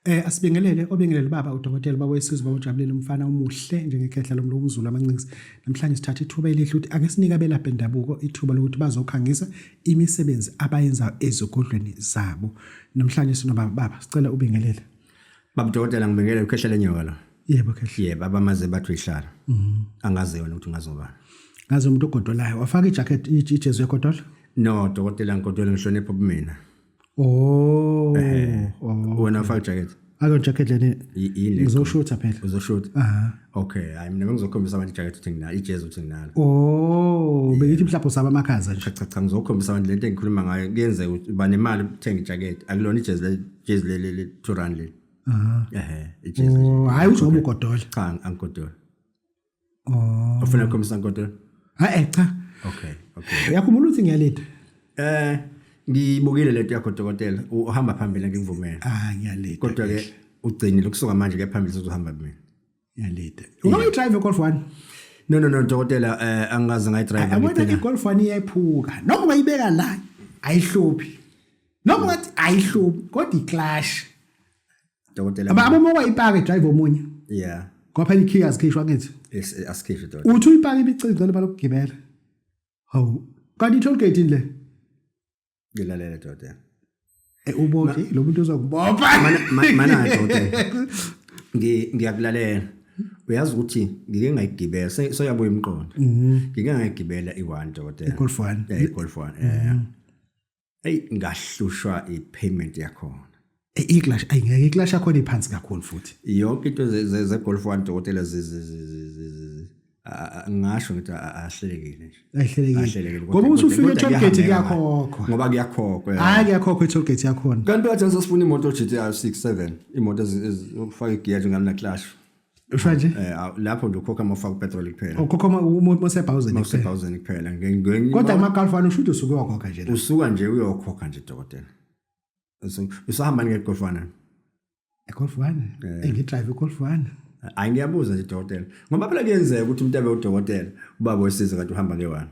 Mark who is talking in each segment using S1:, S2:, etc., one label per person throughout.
S1: Obingelele baba udokotela bawesizwe bawujabulile umfana umuhle njengekhehla lomlu umzulu amancinci. Namhlanje sithatha ithuba elihle ukuthi ake sinike abelaphi bendabuko ithuba lokuthi bazokhangisa imisebenzi abayenza ezigodlweni zabo. Namhlanje sinobaba sicela ubingelele.
S2: Baba udokotela ngibingelele ukhehla lenyoka lo.
S1: Yebo khehla.
S2: Yebo abamaze bathi ihlala. Angazi yona ukuthi ngazobani.
S1: Ngazi umuntu ogodolayo wafaka ijacket ijezi yegodolo?
S2: No dokotela ngigodole ngihlonipha ubumina. Wena ufaka ijacket?
S1: Ake ijacket leni
S2: yini
S1: ngizoshutha phela.
S2: Uzoshutha? Okay, hayi mina ngizokhombisa abantu ijacket uthi nginalo, ijezi uthi nginalo.
S1: Bengithi mhlawumbe usaba amakhaza nje.
S2: Cha ngizokhombisa abantu lento engikhuluma ngayo kuyenze ukuthi uba nemali ukuthenga ijacket. Akulona ijezi le 2 rand le. Ijezi.
S1: Hayi uzoba ugodola.
S2: Cha angigodola. Ufuna ukhombisa ngigodola?
S1: Cha.
S2: Okay.
S1: Uyakhumbula ukuthi ngiyalida?
S2: Ngibukile lento yakho dokotela uhamba phambili ngikuvumela.
S1: Ngiyalida.
S2: Kodwa ke ugcinile ukusuka manje ke phambili uzohamba mina.
S1: Ngiyalida. Ungayi drive Golf 1?
S2: No dokotela angaze ngayi-drive.
S1: Abona iGolf 1 iyephuka. Noma ungayibeka la ayihluphi. Noma ngathi ayihluphi kodwa iclash.
S2: Dokotela.
S1: Aba wayipaka drive omunye.
S2: Yeah.
S1: Kwaphela ikhiya asikhishwa ngithi.
S2: Asikhishwe dokotela.
S1: Uthi uyipaka ibicicelo balokugibela. Hawu. Kanti i-toll gate le.
S2: Ngilalela dokotela.
S1: Uboke lo muntu uzokubopha.
S2: Mana dokotela. Ngiyakulalela. Uyazi ukuthi ngike ngayigibela soyabuya imqondo. Ngike ngayigibela i1 dokotela.
S1: iGolf 1.
S2: iGolf 1. Hey ngahlushwa ipayment yakho.
S1: Iclash ayingeke iclash yakho iphansi kakhulu futhi.
S2: Yonke into zeGolf 1 dokotela ngisho ngithi ahlelekile nje.
S1: Ahlelekile. Ngoba usufika e-toll gate kuyakhokhwa.
S2: Ngoba kuyakhokhwa.
S1: Kuyakhokhwa e-toll gate yakhona.
S2: Kanti bathi sesifuna imoto GTR 67, imoto ezifaka igear njengamna clash.
S1: Ushanje?
S2: Lapho ndokhokha amafaka petrol kuphela.
S1: Ukhokha mosebhawuzeni kuphela.
S2: Mosebhawuzeni kuphela.
S1: Kodwa ama-Golf 1 ushuthi usuke wakhokha nje.
S2: Usuka nje uyokhokha nje dokotela. Usahamba ngeGolf 1.
S1: iGolf 1? Ngidrive iGolf 1.
S2: Hayi ngiyabuza nje dokotela. Ngoba phela kuyenzeka ukuthi umuntu abe udokotela ubaba wesize kanti uhamba nge1.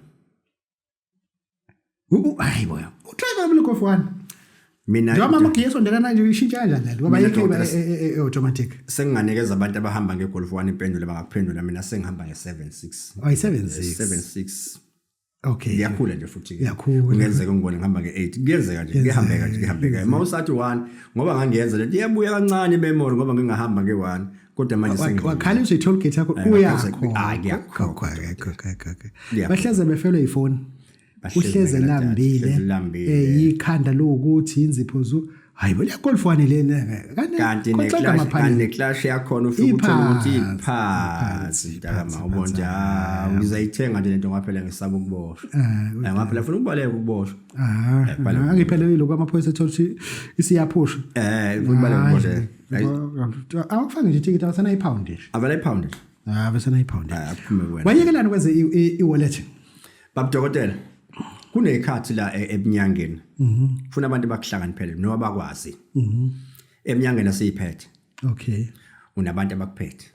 S1: Hayi boya. Udrive iGolf 1.
S2: Mina
S1: njengoba amagiya esondelana nje uyishintsha kanjani ngoba yekho automatic.
S2: Senginganikeza abantu abahamba ngeGolf 1 impendulo bangakuphendula mina sengihamba nge76. 76.
S1: Okay.
S2: Iyakhula nje futhi ke. Kungenzeka ngibone ngihamba nge8. Kuyenzeka nje ngihambeka. Mawusathi 1 ngoba ngangiyenza lento iyabuya kancane memory ngoba ngingahamba nge1 kodwa manje
S1: wakhalisa i-toll gate yakho uyakhokha. Bahleze befelwe ifoni. Uhleze lambile. Ikhanda lokuthi inzipho hayi bona iGolf 1 lena
S2: kanti neclash yakhona ufika uthola ukuthi iphansi dakama ubonja ngizayithenga nje lento ngaphela ngisaba ukuboshwa ngaphela ufuna ukubaleka ukuboshwa
S1: angiphelelile kwamaphoyisa ethola isiyaphusha
S2: ukubaleka ukuboshwa
S1: awufake nje ticket awusana ipound nje
S2: avala ipound
S1: besana ipound
S2: aphume wena
S1: wayekelana kwenze i-wallet
S2: baba dokotela kunekhathi la ebunyangeni ufuna abantu bakuhlakaniphele noma bakwazi ebunyangeni asiyiphethe
S1: okay
S2: unabantu abakuphethe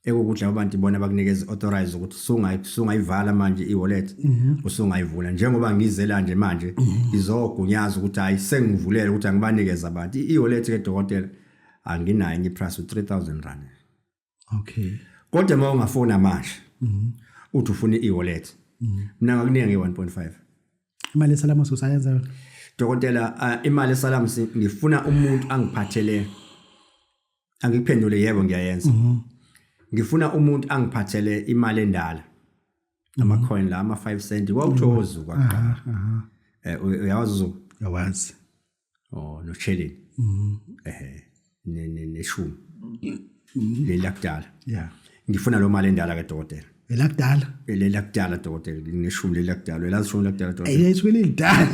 S2: ekukudla abantu ibona bakunikeza authorize ukuthi sungayivala manje i-wallet usungayivula njengoba ngizela nje manje izogunyaza ukuthi hayi sengivulele ukuthi angibanikeza abantu i-wallet ke dokotela anginayo enye price u3000 rand
S1: okay
S2: kodwa uma ungafona manje uthi ufuna i-wallet mina ngakunika nge1.5
S1: imali esalama usayenza yona
S2: dokotela imali esalama ngifuna umuntu angiphathele angikuphendule yebo ngiyayenza ngifuna umuntu angiphathele imali endala ama coin la ama 5 cent kwakuthozu kwaqala uyawazi no chelini neshumi lelakudala ngifuna lo mali endala ke dokotela elakudala dokotela ngineshumi lelakudala elazishumi lakudala dokotela
S1: eyayithwele lidala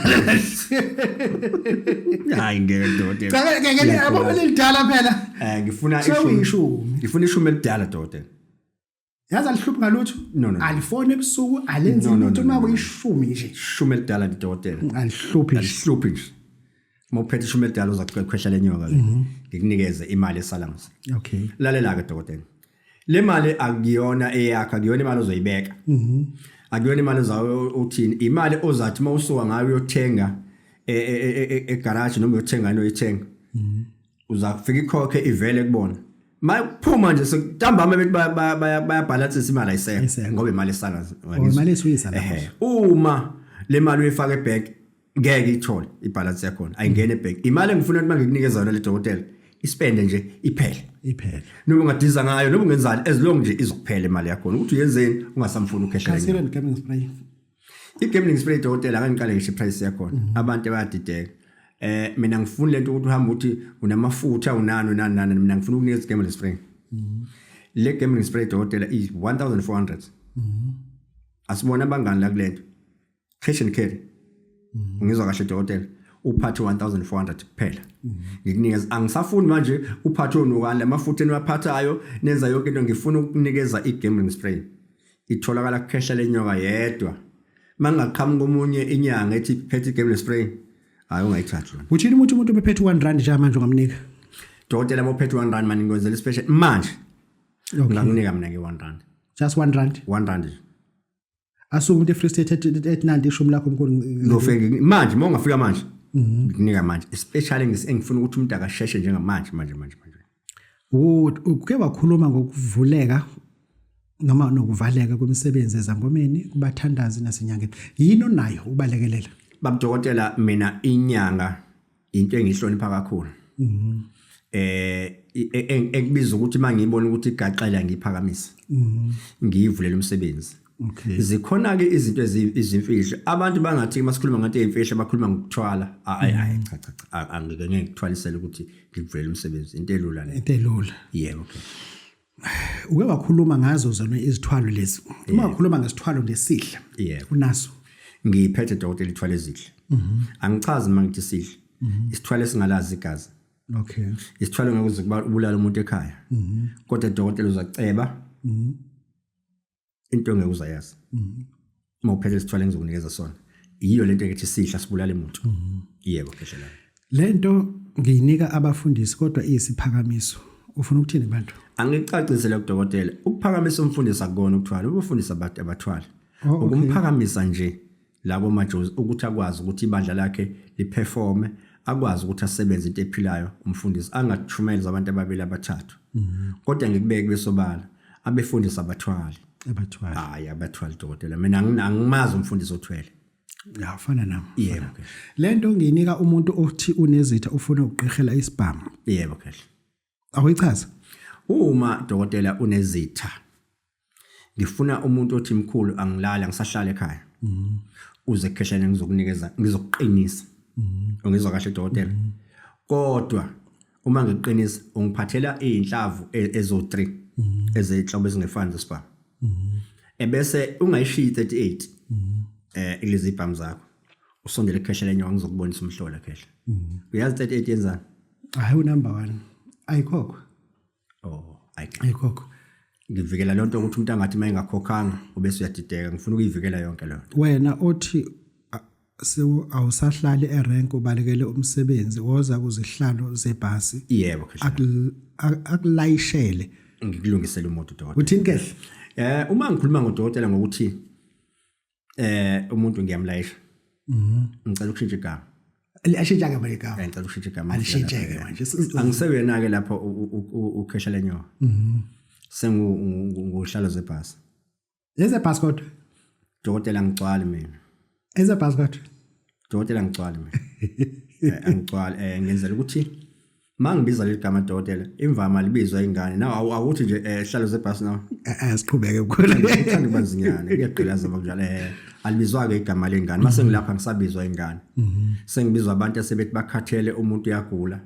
S2: hayi ngeke dokotela
S1: ngeke ababele lidala phela
S2: ngifuna ishumi elidala dokotela
S1: yazi alihluphi ngalutho alifone ebusuku alenzi into uma kuyishumi nje
S2: ishumi elidala dokotela
S1: alihluphi
S2: nje mawuphethe ishumi elidala uzakukhwehla lenyoka ke ngikunikeze imali esalamsa
S1: okay
S2: lalela ke dokotela le mali akuyona eyakho akuyona imali ozoyibeka akuyona imali ozayo uthini imali ozathi mawusuka ngayo uyothenga egarage noma uyothenga noyithenga uzafika ikhokhe ivele kubona mayiphuma nje sekutambama bethi bayabhalansisa imali ayisekho ngoba imali esala
S1: imali esuyisa lapho
S2: uma le mali uyifaka ebank ngeke ithole ibalance yakho ayingene ebank imali engifuna ukuthi mangikunikeza yona le dokotela ispende nje iphele noma ungadiza ngayo noma ungenzani as long nje izokuphela imali yakho ukuthi uyenzeni ungasamfuna ukhehla
S1: kahle gambling spray
S2: i-gambling spray dokotela akangiqale ngisho iprice yakho abantu bayadideka mina ngifuna lento ukuthi uhamba uthi unamafutha unani mina ngifuna ukunikeza gambling spray le gambling spray dokotela is 1400 asibona abangani la kulento cash and carry ngizwa kahle dokotela uphathe 1400 kuphela ngikunikeza angisafuni manje uphathe onokani lamafutha enwaphathayo nenza yonke into ngifuna ukunikeza i-gambling spray itholakala kukhehla lenyoka yedwa mangaqhamuka komunye inyanga ethi phethe i-gambling spray hayi ungayithatha lona
S1: uthini umuntu bephethe 1 rand nje manje ungamnika
S2: dokotela bophethe 1 rand manje ngizela special manje ngakunika mina ke 1 rand
S1: just 1 rand
S2: 1 rand
S1: asuke umuntu e-Free State etinandi ishumi lakho mkhulu
S2: ngofike manje mawungafika manje ngikunika manje especially ngifuna ukuthi umuntu akasheshe njengamanje manje
S1: uke wakhuluma ngokuvuleka noma nokuvaleka kwemisebenzi ezangomeni kubathandazi nasenyangeni yini onayo ubalekelela
S2: babudokotela mina inyanga into engihlonipha kakhulu ekubiza ukuthi mangiyibona ukuthi igaqela ngiphakamisa ngiyivulela umsebenzi zikhona ke izinto ezimfihlo abantu bangathi masikhuluma ngathi ezimfihlo bakhuluma ngokuthwala cha angeke ngikuthwalisele ukuthi ngikuvulela umsebenzi into elula le
S1: into elula
S2: yebo okay
S1: uke wakhuluma ngazo zona izithwalo lezi uma wakhuluma ngesithwalo lesihla unaso
S2: ngiphethe dokotela ithwala ezidla angichazi mangithi sidla isithwala esingalazi igazi
S1: okay
S2: isithwala ngeke ukubulala umuntu ekhaya kodwa dokotela uzaceba into ngeke uzayazi uma uphethe isithwala engizokunikeza sona iyo lento ethi sidla sibulala umuntu yebo pheshela
S1: lento ngiyinika abafundisi kodwa iyisiphakamiso ufuna ukuthini bantu
S2: angicacisele udokotela ukuphakamisa umfundisi akona ukuthwala ubufundisa abantu abathwala ukumphakamisa nje labo majozi ukuthi akwazi ukuthi ibandla lakhe liperforme akwazi ukuthi asebenze into ephilayo umfundisi angathumeli abantu ababili abathathu kodwa ngikubeke besobala abefundisa abathwali hayi abathwali dokotela mina angimazi umfundisi othwele
S1: ufana nami
S2: yebo
S1: lento ngiyinika umuntu othi unezitha ufuna ukuqhela isibhamu
S2: yebo kahle
S1: awuyichaza
S2: uma dokotela unezitha ngifuna umuntu othi mkhulu angilala ngisahlala ekhaya uze ekheshana ngizokunikeza ngizokuqinisa ungizwa kahle dokotela kodwa uma ngiqinisa ungiphathela izinhlavu ezo3 ezenhlobo ezingefani zesibhamu ebese ungayishiyi 38 ilezi ibhamu zakho usondele ekheshana lenyo ngizokubonisa umhlola khehla uyazi 38 yenzani
S1: hayi unumber 1 ayikhokho ayikhokho
S2: ngivikela lonto ukuthi umuntu angathi mayengakhokhanga ubese uyadideka ngifuna ukuyivikela yonke leyo
S1: wena othi awusahlali erank ubalekele umsebenzi woza kuzihlalo zebhasi
S2: yebo
S1: akulayishele
S2: ngikulungisela umuntu dokotela
S1: uthini kehle
S2: uma ngikhuluma ngodokotela ngokuthi umuntu ngiyamlayisha ngicela ukushintsha igama
S1: ashintsha igama legama
S2: ngicela ukushintsha igama
S1: alishintsheke manje
S2: angisewena ke lapho ukhesha lenyoka senguhlalo zebhasi
S1: ezebhasi kodwa
S2: dokotela ngicwala mina
S1: ezebhasi kodwa
S2: dokotela ngicwala mina angicwala ngenzela ukuthi mangibiza le gama dokotela imvama libizwa ingane nawo awuthi nje hlalo zebhasi nawo
S1: asiqhubeke ukukhona
S2: ngithanda kubanzinyana kuyaqhilaza bakunjalo alibizwa ke igama lengane mase ngilapha ngisabizwa ingane sengibizwa abantu asebethi bakhathele umuntu uyagula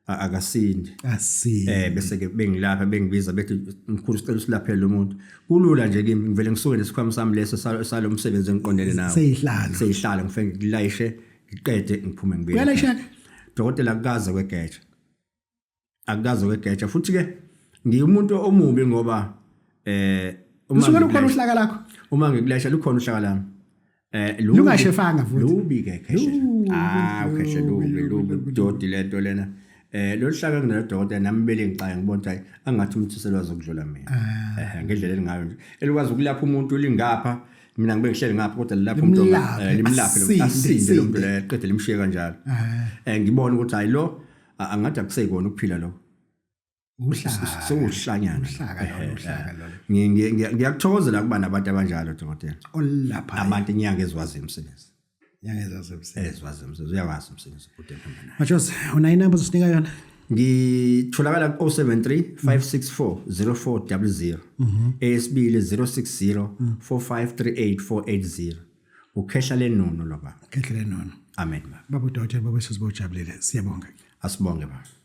S2: akasindi bese ke bengilapha bengibiza bethi mkhulu sicela usilaphele lo muntu kulula nje kimi ngivele ngisuke nesikhwama sami leso salo umsebenzi engiqondene nawo seyihlala ngifike ngilayishe ngiqede ngiphume ngibuye
S1: uyalayisha
S2: dokotela akaze kwegeja futhi ke ngiumuntu omubi ngoba
S1: usuke ukhona uhlaka lakho
S2: uma ngikulayisha lukhona uhlaka lami
S1: lungashefanga futhi
S2: lubi ke kheshe kheshe lubi dodi lento lena lo hlaka kunalo dokotela nami bele ngicaya ngibona ukuthi angathi umuntu selwazi ukudlula mina ngendlela elingayo nje elikwazi ukulapha umuntu lingapha mina ngibe ngihleli ngapha kodwa lapho umuntu limlaphe asinde lo muntu leqede limshiye kanjalo ngibona ukuthi hayi lo angathi akuseyikona ukuphila lokho sewuhlanyana ngiyakuthokozela kuba nabantu abanjalo dokotela
S1: olapha
S2: abantu inyanga eziwazi umsebenzi
S1: yayezazi
S2: uyawazi umsebenzi
S1: Majosi una inamba zosinika yona
S2: ngitholakala ku 073 564 0400 esibili 060 4538 480 ukhehla lenono lo baba
S1: kehle lenono
S2: amen
S1: baba udokotela baba sesibojabulile siyabonga
S2: asibonge baba